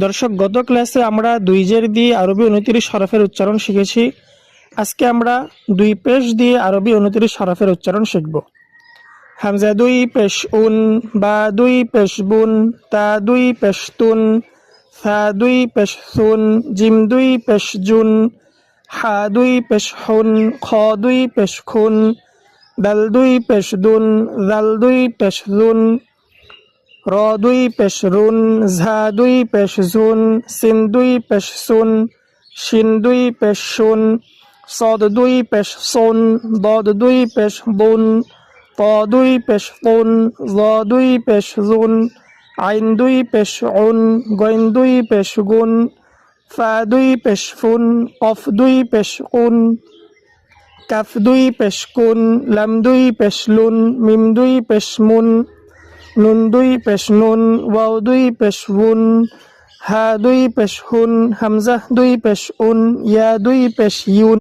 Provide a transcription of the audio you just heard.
দর্শক, গত ক্লাসে আমরা দুই জের দিয়ে আরবি 29 হরফের উচ্চারণ শিখেছি। আজকে আমরা দুই পেশ দিয়ে আরবি 29 হরফের উচ্চারণ শিখব। হামজা দুই পেশ উন, বা দুই পেশ বুন, তা দুই পেশ তুন, ফা দুই পেশ সুন, জিম দুই পেশ জুন, হা দুই পেশ হুন, খ দুই পেশ খুন, দাল দুই পেশ দুন, জাল দুই পেশ জুন, র দুই পেশ রুন, ঝা দুই পেশ জুন, সিন দুই পেশ সুন, শিন দুই পেশ শুন, সদ দুই পেশ সোন, দদ দুই পেশ বুন, ত দুই পেশ কুন, জ দুই পেশ জুন, আইন দুই পেশ উন, গইন দুই পেশ গুন, ফা দুই পেশ ফুন, কফ দুই পেশ কুন, কাফ দুই পেশ কুন, লাম দুই পেশ লুন, মিম দুই পেশ মুন, নুন দুই পেশ নুন, ওয়াও দুই পেশ উন, হা দুই পেশ হুন, হামজা দুই পেশ উন, ইয়া দুই পেশ ইউন।